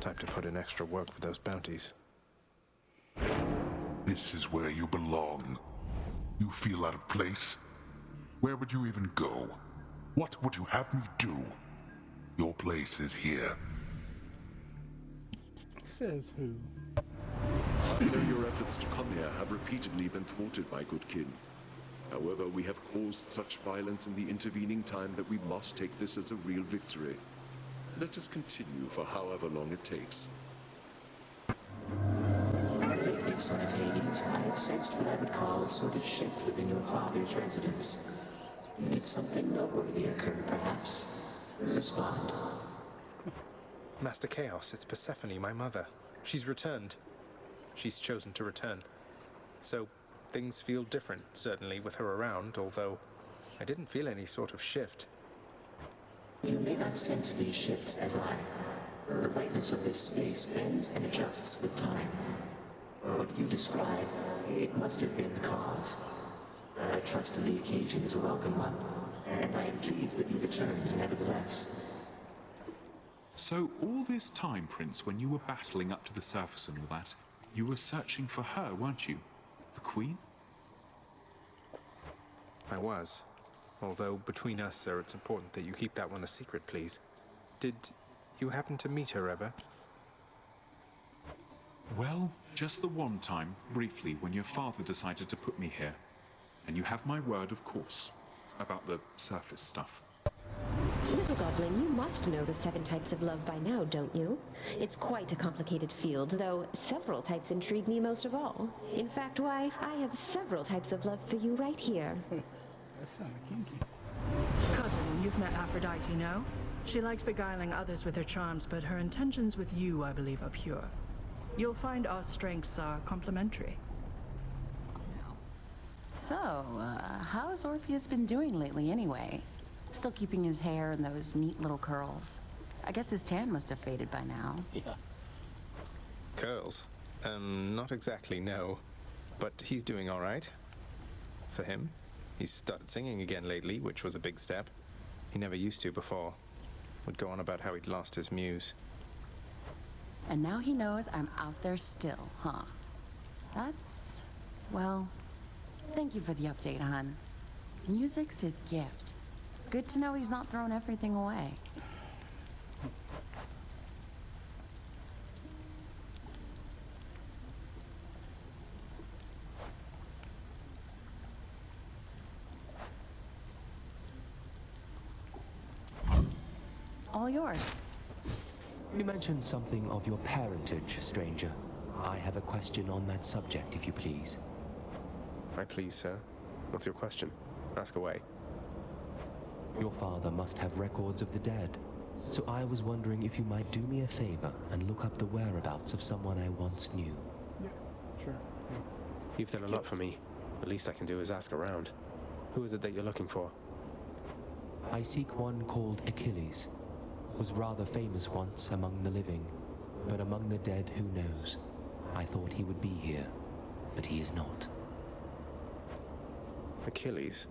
Time to put in extra work for those bounties. This is where you belong. You feel out of place? Where would you even go? What would you have me do? Your place is here. Says who? I know your efforts to come here have repeatedly been thwarted by good kin. However, we have caused such violence in the intervening time that we must take this as a real victory. Let us continue for however long it takes. Lately, son of Hades, I have sensed what I would call a sort of shift within your father's residence. Did something noteworthy occur, perhaps? Respond. Master Chaos, it's Persephone, my mother. She's returned. She's chosen to return. So, things feel different, certainly, with her around, although I didn't feel any sort of shift. You may not sense these shifts as I. The lightness of this space bends and adjusts with time. What you describe, it must have been the cause. I trust that the occasion is a welcome one, and I am pleased that you returned nevertheless. So all this time, Prince, when you were battling up to the surface and all that, you were searching for her, weren't you? The Queen? I was. Although, between us, sir, it's important that you keep that one a secret, please. Did you happen to meet her ever? Well, just the one time, briefly, when your father decided to put me here. And you have my word, of course, about the surface stuff. Little Goblin, you must know the 7 types of love by now, don't you? It's quite a complicated field, though several types intrigue me most of all. In fact, why, I have several types of love for you right here. That sounded kinky. Cousin, you've met Aphrodite, no? She likes beguiling others with her charms, but her intentions with you, I believe, are pure. You'll find our strengths are complementary. So, how's Orpheus been doing lately anyway? Still keeping his hair in those neat little curls. I guess his tan must have faded by now. Yeah. Curls? Not exactly, no. But he's doing all right. For him. He's started singing again lately, which was a big step. He never used to before. Would go on about how he'd lost his muse. And now he knows I'm out there still, huh? That's... well... Thank you for the update, hon. Music's his gift. Good to know he's not throwing everything away. All yours. You mentioned something of your parentage, stranger. I have a question on that subject, if you please. I please, sir. What's your question? Ask away. Your father must have records of the dead, so I was wondering if you might do me a favor and look up the whereabouts of someone I once knew. Yeah, sure. Yeah. You've done a lot for me. The least I can do is ask around. Who is it that you're looking for? I seek one called Achilles. Was rather famous once among the living, but among the dead, who knows? I thought he would be here, but he is not. Achilles?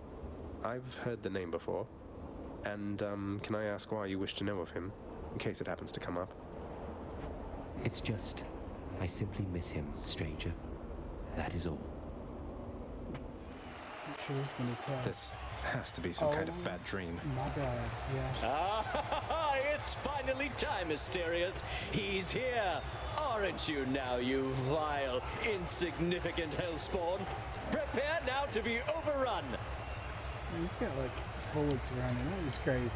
I've heard the name before. And, can I ask why you wish to know of him, in case it happens to come up? It's just, I simply miss him, stranger. That is all. Sure he's gonna tell. This has to be some kind of bad dream. My God, yeah. Ah, it's finally time, Asterius. He's here. Aren't you now, you vile, insignificant hellspawn? Prepare now to be overrun. He's got like bullets around him. That was crazy.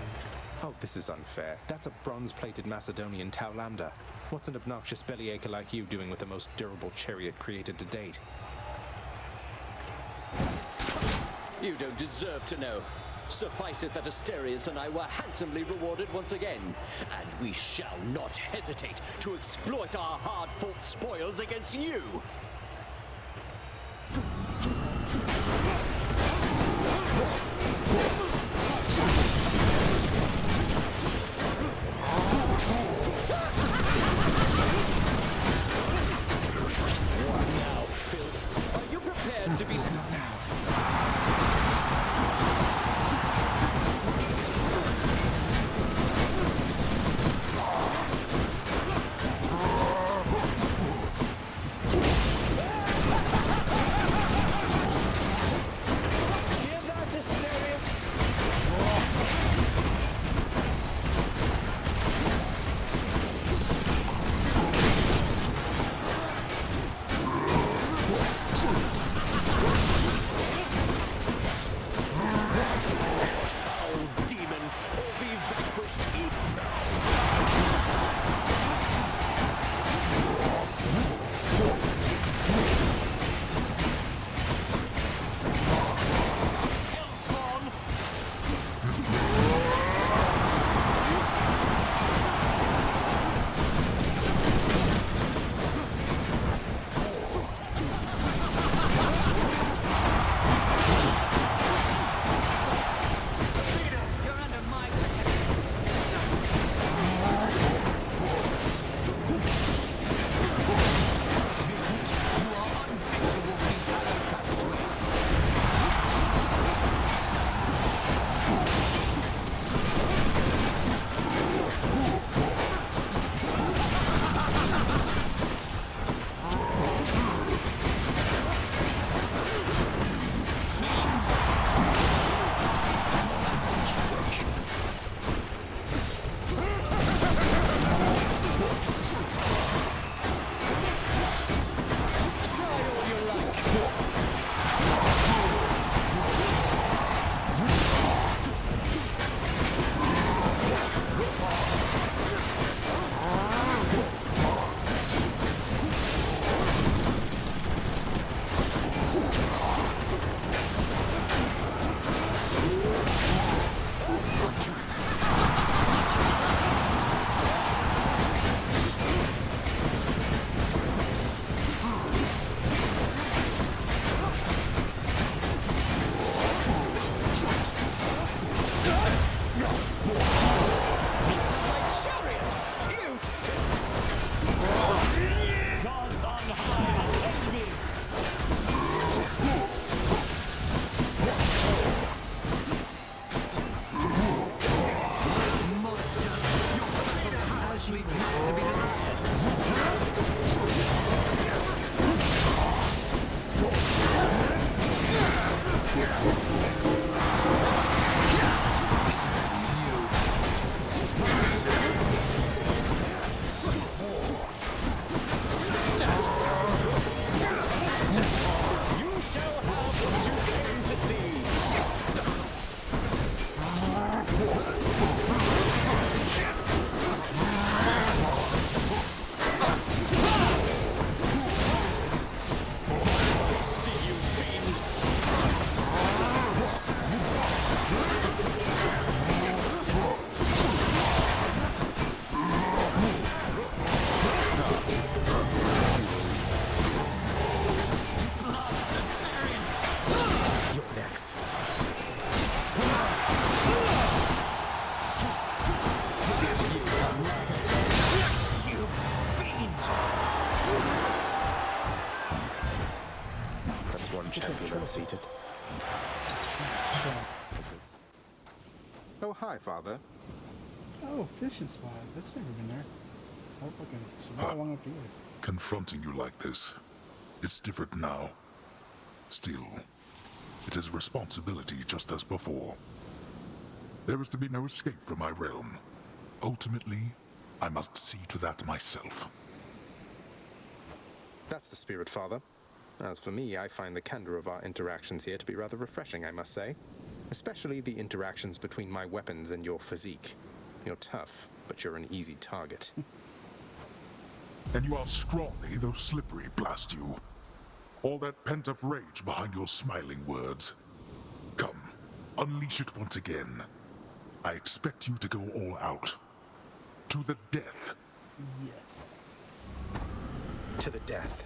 Oh, this is unfair. That's a bronze-plated Macedonian Tau Lambda. What's an obnoxious bellyacre like you doing with the most durable chariot created to date? You don't deserve to know. Suffice it that Asterius and I were handsomely rewarded once again, and we shall not hesitate to exploit our hard-fought spoils against you. Now, Phil, are you prepared to be... champion unseated. Oh, hi, Father. Oh, fishing spot. That's never been there. I hope I can survive long enough to eat it. Confronting you like this, it's different now. Still, it is a responsibility just as before. There is to be no escape from my realm. Ultimately, I must see to that myself. That's the spirit, Father. As for me, I find the candor of our interactions here to be rather refreshing, I must say. Especially the interactions between my weapons and your physique. You're tough, but you're an easy target. And you are scrawny, though slippery, blast you. All that pent-up rage behind your smiling words. Come, unleash it once again. I expect you to go all out. To the death. Yes. To the death.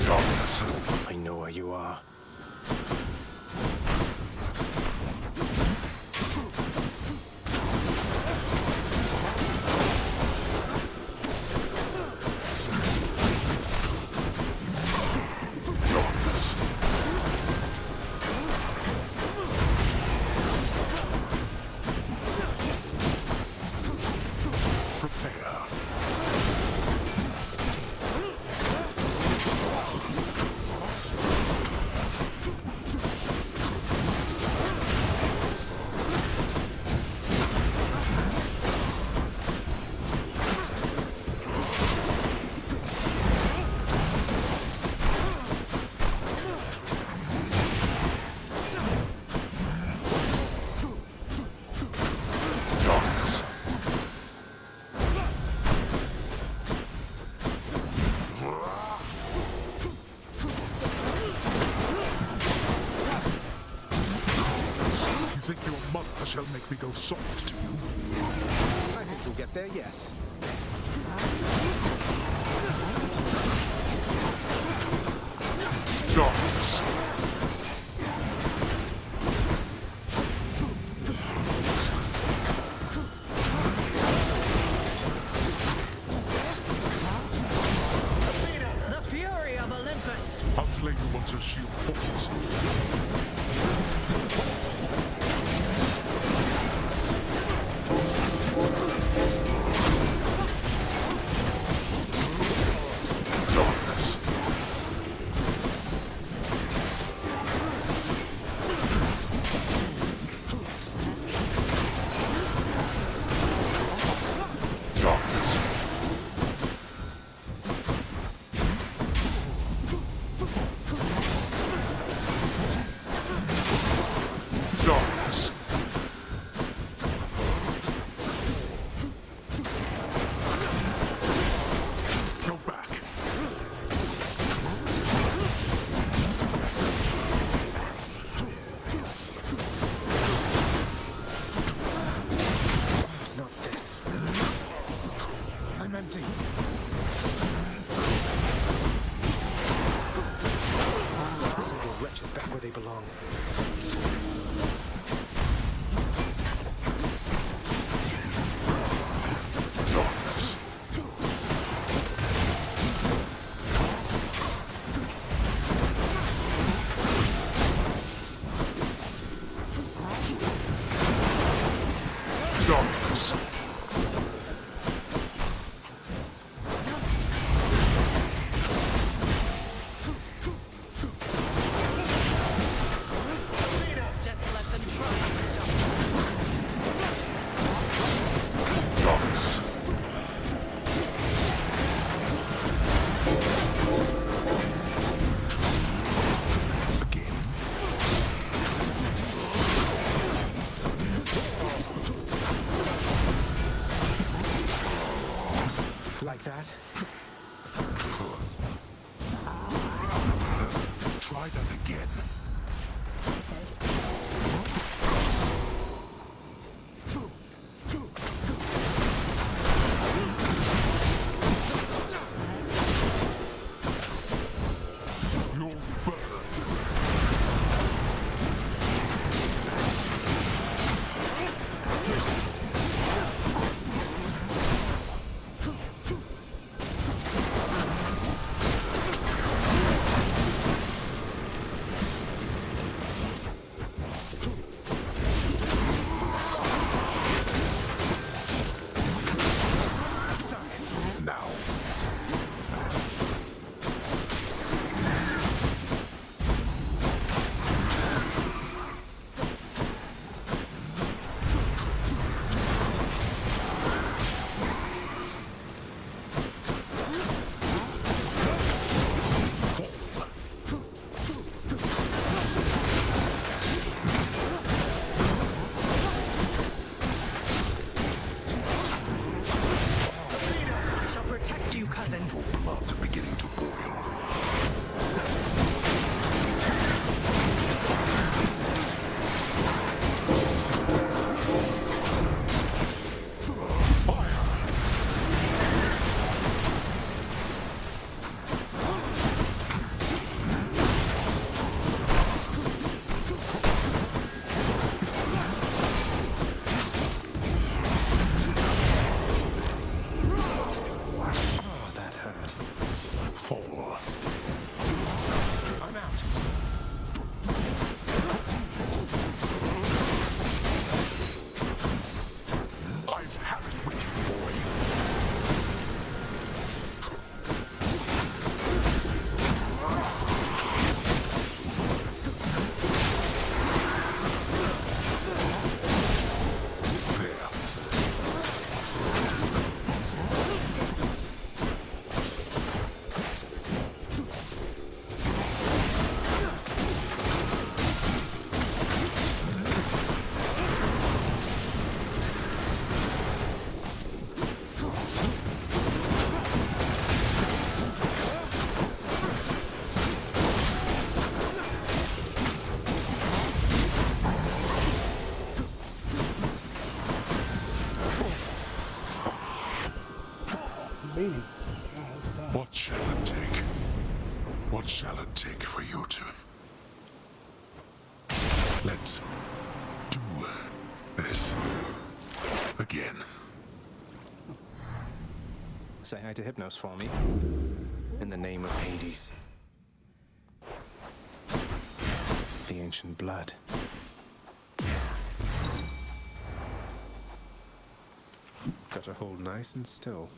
Darkness. I know where you are. Shall make me go soft to you. I think we'll get there, yes. Darkness. The fury of Olympus. I'll slay you once your shield falls. Like that? Try that again. You'll burn. beating. God, that's tough. What shall it take? What shall it take for you to... Let's do this again. Say hi to Hypnos for me. In the name of Hades. The ancient blood. Gotta hold nice and still.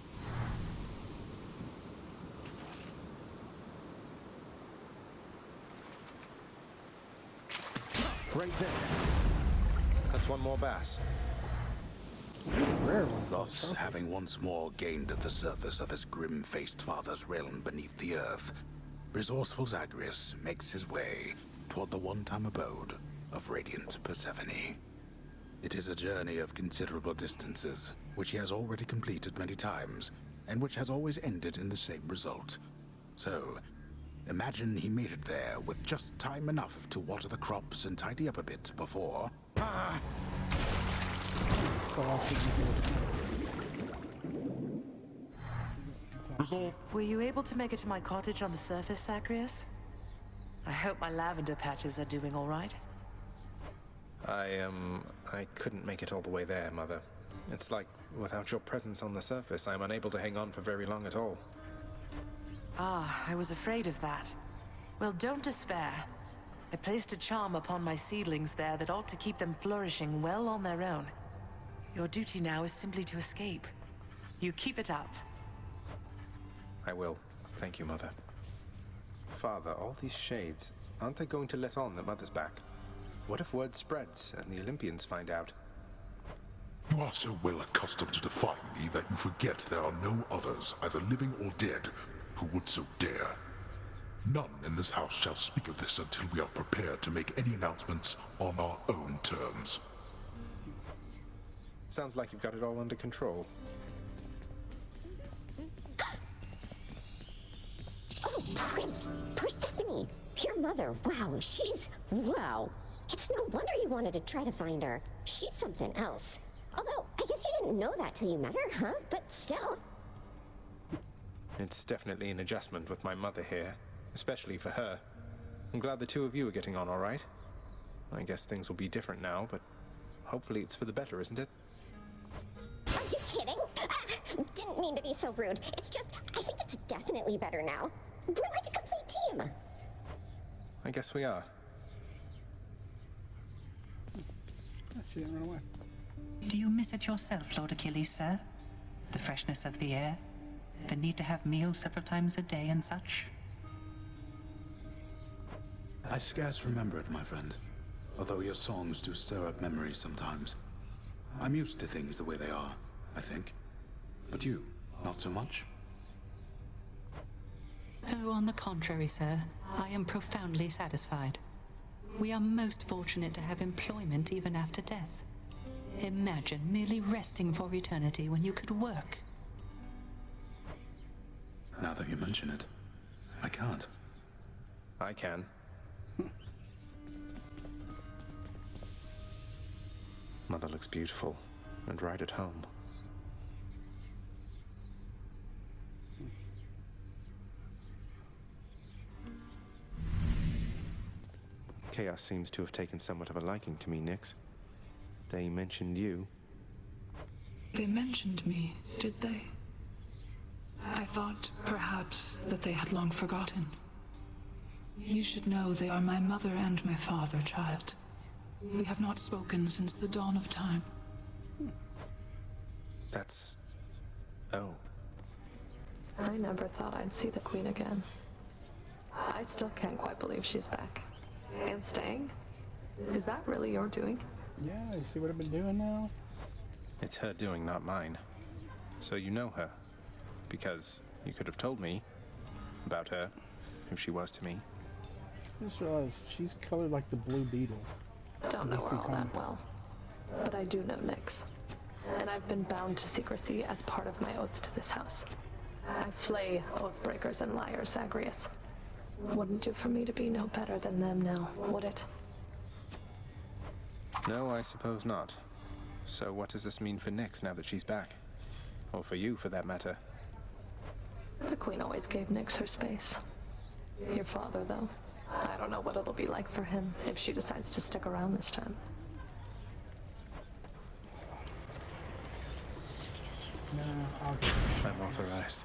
Right there. That's one more bass. Rare one. Thus, having once more gained the surface of his grim-faced father's realm beneath the earth, resourceful Zagreus makes his way toward the one-time abode of radiant Persephone. It is a journey of considerable distances, which he has already completed many times, and which has always ended in the same result. So, imagine he made it there with just time enough to water the crops and tidy up a bit before... Resolve. Were you able to make it to my cottage on the surface, Zagreus? I hope my lavender patches are doing all right. I couldn't make it all the way there, Mother. It's like, without your presence on the surface, I'm unable to hang on for very long at all. Ah, I was afraid of that. Well, don't despair. I placed a charm upon my seedlings there that ought to keep them flourishing well on their own. Your duty now is simply to escape. You keep it up. I will. Thank you, Mother. Father, all these shades, aren't they going to let on that Mother's back? What if word spreads and the Olympians find out? You are so well accustomed to defying me that you forget there are no others, either living or dead, who would so dare. None in this house shall speak of this until we are prepared to make any announcements on our own terms. Sounds like you've got it all under control. Oh, Prince! Persephone! Your mother, wow, wow! It's no wonder you wanted to try to find her. She's something else. Although, I guess you didn't know that till you met her, huh? But still. It's definitely an adjustment with my mother here, especially for her. I'm glad the two of you are getting on all right. I guess things will be different now, but hopefully it's for the better, isn't it? Are you kidding? Didn't mean to be so rude. It's just, I think it's definitely better now. We're like a complete team. I guess we are. She didn't run away. Do you miss it yourself, Lord Achilles, sir? The freshness of the air? The need to have meals several times a day and such? I scarce remember it, my friend. Although your songs do stir up memories sometimes. I'm used to things the way they are, I think. But you, not so much? Oh, on the contrary, sir. I am profoundly satisfied. We are most fortunate to have employment even after death. Imagine merely resting for eternity when you could work. Now that you mention it, I can't. I can. Mother looks beautiful, and right at home. Chaos seems to have taken somewhat of a liking to me, Nyx. They mentioned you. They mentioned me, did they? I thought, perhaps, that they had long forgotten. You should know they are my mother and my father, child. We have not spoken since the dawn of time. That's... oh. I never thought I'd see the Queen again. I still can't quite believe she's back. And staying? Is that really your doing? Yeah, you see what I've been doing now? It's her doing, not mine. So you know her. Because you could have told me about her, who she was to me. I just realized she's colored like the Blue Beetle. Don't know her all that well. But I do know Nyx. And I've been bound to secrecy as part of my oath to this house. I flay oath breakers and liars, Zagreus. Wouldn't do for me to be no better than them now, would it? No, I suppose not. So what does this mean for Nyx now that she's back? Or for you, for that matter? The Queen always gave Nyx her space. Your father, though. I don't know what it'll be like for him if she decides to stick around this time. No, I'll get it. I'm authorized.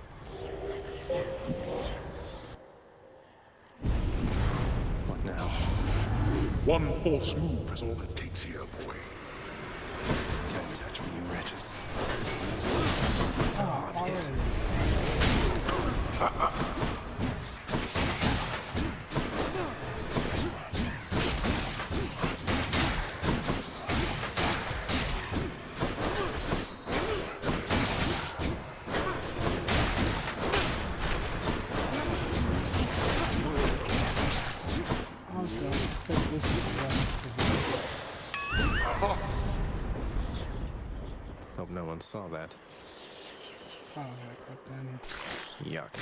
What now? One false move is all it takes here, boy. Can't touch me, you wretches. Oh, already. Hope no one saw that. Oh, yeah, cut down here. Yuck.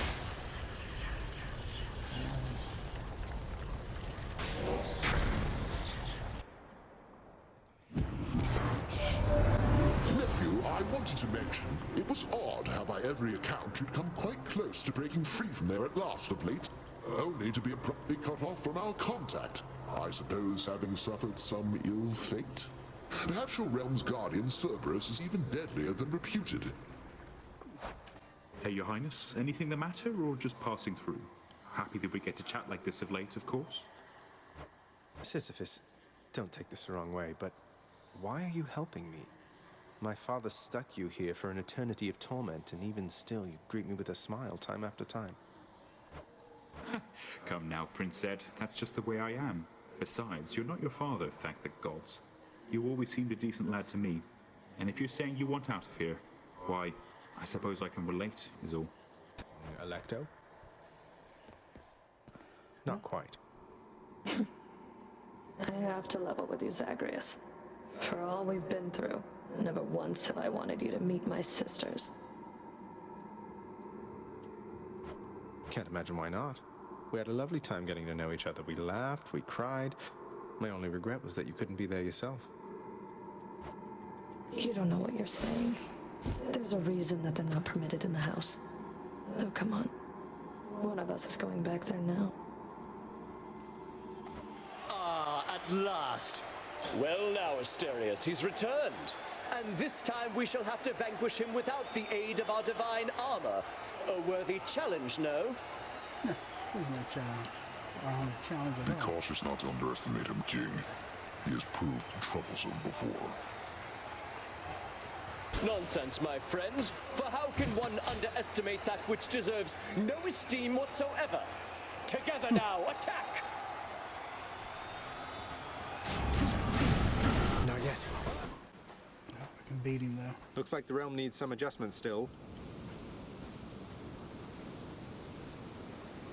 Nephew, I wanted to mention, it was odd how by every account you'd come quite close to breaking free from there at last of late, only to be abruptly cut off from our contact. I suppose having suffered some ill fate? Perhaps your realm's guardian, Cerberus, is even deadlier than reputed. Hey, Your Highness, anything the matter, or just passing through? Happy that we get to chat like this of late, of course. Sisyphus, don't take this the wrong way, but why are you helping me? My father stuck you here for an eternity of torment, and even still you greet me with a smile time after time. Come now, Prince Zed, that's just the way I am. Besides, you're not your father, thank the gods. You always seemed a decent lad to me, and if you're saying you want out of here, why, I suppose I can relate, is all. Electo? Not quite. I have to level with you, Zagreus. For all we've been through, never once have I wanted you to meet my sisters. Can't imagine why not. We had a lovely time getting to know each other. We laughed, we cried. My only regret was that you couldn't be there yourself. You don't know what you're saying. There's a reason that they're not permitted in the house. Though, come on. One of us is going back there now. Ah, at last. Well now, Asterius, he's returned. And this time we shall have to vanquish him without the aid of our divine armor. A worthy challenge, no? There's no challenge. Challenge Be at all. cautious not to underestimate him, King. He has proved troublesome before. Nonsense, my friend. For how can one underestimate that which deserves no esteem whatsoever? Together now, attack! Not yet. I can beat him though. Looks like the realm needs some adjustment still.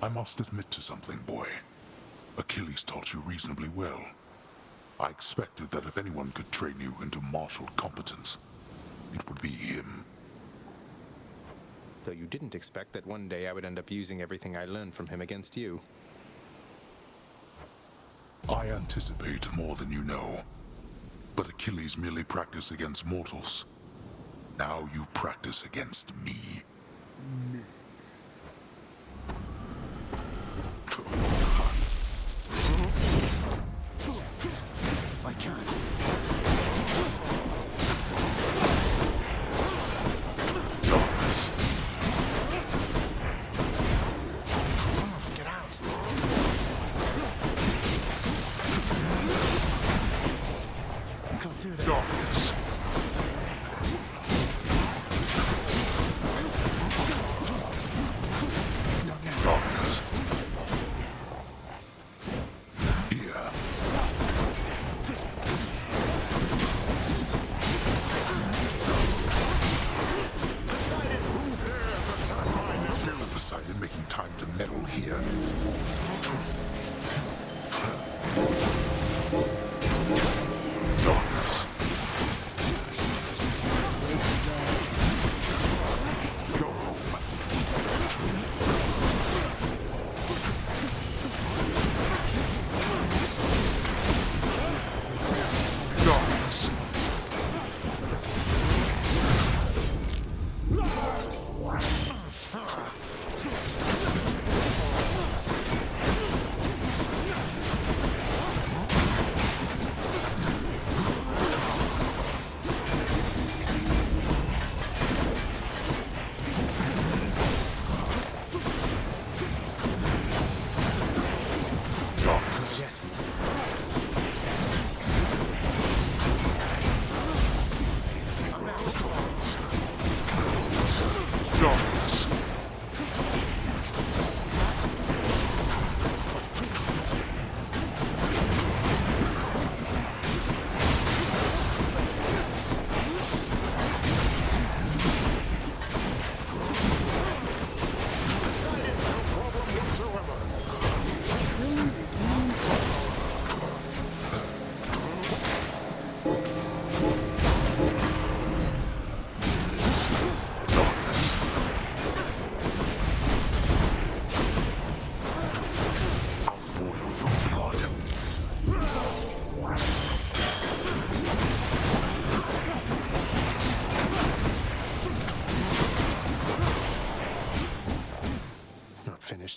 I must admit to something, boy. Achilles taught you reasonably well. I expected that if anyone could train you into martial competence, it would be him. Though you didn't expect that one day I would end up using everything I learned from him against you. I anticipate more than you know. But Achilles merely practiced against mortals. Now you practice against me. I can't. Darkness. Get out. You can't do that. Darkness. Darkness. Here. darkness.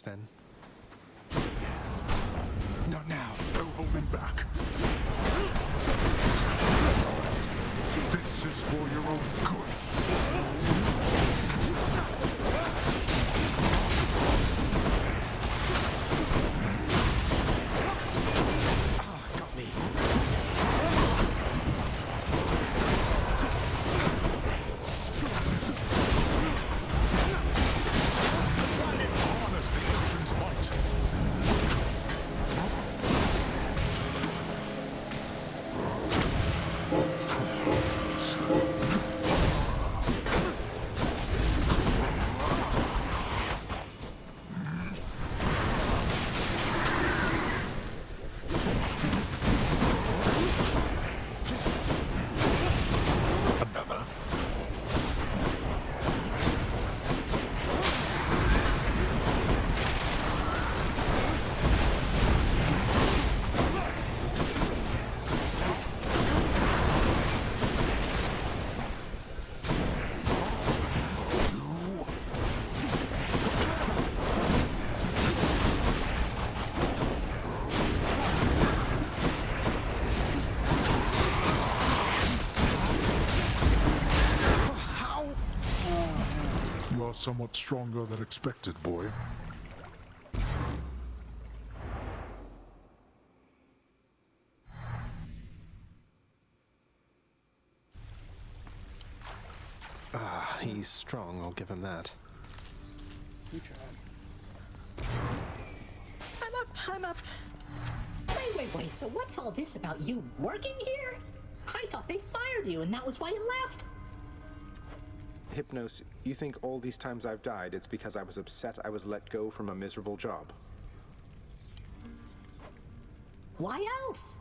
Then? Not now. No holding back. This is for your own good. Got me. Somewhat stronger than expected, boy. He's strong, I'll give him that. You tried. I'm up. Wait. So what's all this about you working here? I thought they fired you and that was why you left. Hypnos, you think all these times I've died, it's because I was upset I was let go from a miserable job? Why else?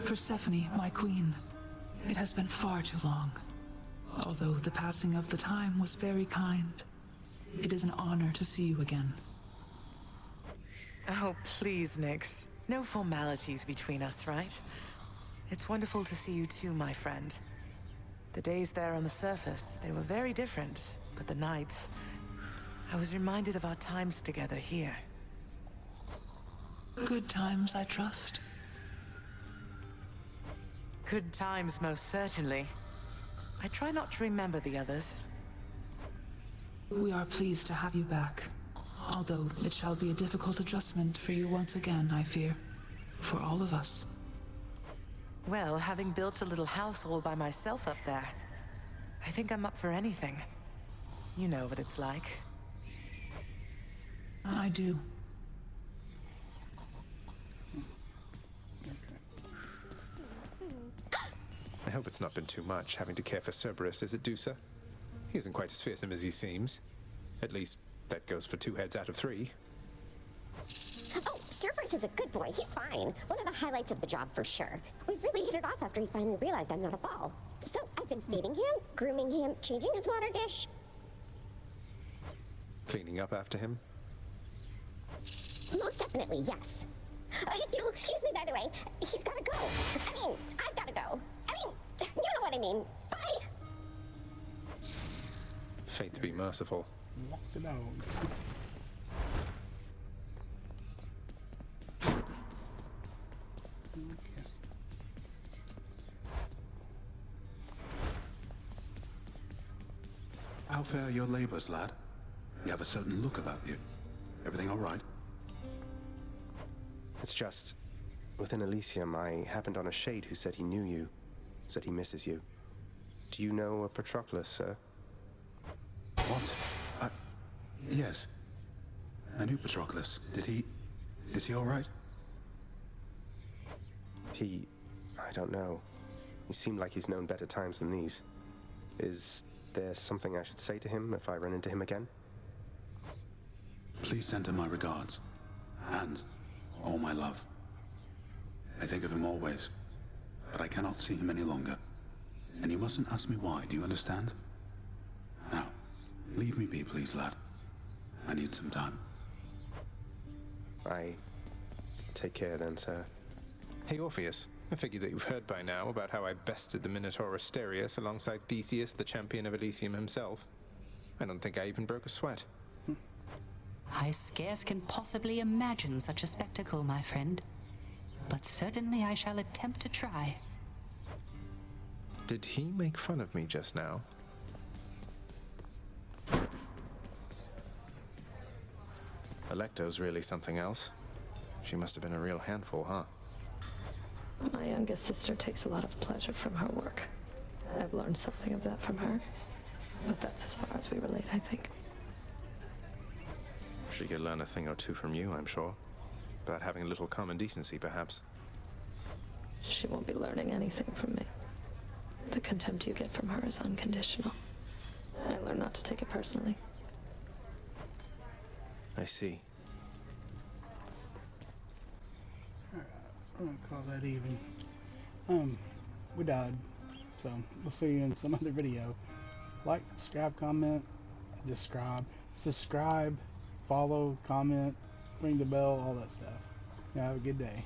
Persephone, my queen. It has been far too long. Although the passing of the time was very kind, it is an honor to see you again. Oh, please, Nyx. No formalities between us, right? It's wonderful to see you too, my friend. The days there on the surface, they were very different, but the nights... I was reminded of our times together here. Good times, I trust. Good times, most certainly. I try not to remember the others. We are pleased to have you back. Although it shall be a difficult adjustment for you once again, I fear. For all of us. Well, having built a little house all by myself up there, I think I'm up for anything. You know what it's like. I do. I hope it's not been too much, having to care for Cerberus, is it, Dusa? He isn't quite as fearsome as he seems. At least, that goes for 2 heads out of 3. Oh, Cerberus is a good boy. He's fine. One of the highlights of the job for sure. We really hit it off after he finally realized I'm not a ball. So I've been feeding him, grooming him, changing his water dish. Cleaning up after him? Most definitely, yes. If you'll excuse me, by the way, he's gotta go. I mean, I've gotta go. I mean, you know what I mean. Bye. Fate to be merciful. Locked it out. How fare your labors, lad? You have a certain look about you. Everything all right? It's just, within Elysium, I happened on a shade who said he knew you, said he misses you. Do you know a Patroclus, sir? What? Yes. I knew Patroclus. Is he alright? I don't know. He seemed like he's known better times than these. Is there something I should say to him if I run into him again? Please send him my regards. And all my love. I think of him always, but I cannot see him any longer. And you mustn't ask me why, do you understand? Now, leave me be, please, lad. I need some time. Take care then, sir. Hey, Orpheus. I figure that you've heard by now about how I bested the Minotaur Asterius alongside Theseus, the champion of Elysium himself. I don't think I even broke a sweat. I scarce can possibly imagine such a spectacle, my friend. But certainly I shall attempt to try. Did he make fun of me just now? Alecto's really something else. She must have been a real handful, huh? My youngest sister takes a lot of pleasure from her work. I've learned something of that from her. But that's as far as we relate, I think. She could learn a thing or two from you, I'm sure. About having a little common decency, perhaps. She won't be learning anything from me. The contempt you get from her is unconditional. I learned not to take it personally. I see. I'm gonna call that even. We died. So, we'll see you in some other video. Like, subscribe, comment, subscribe, follow, comment, ring the bell, all that stuff. Have a good day.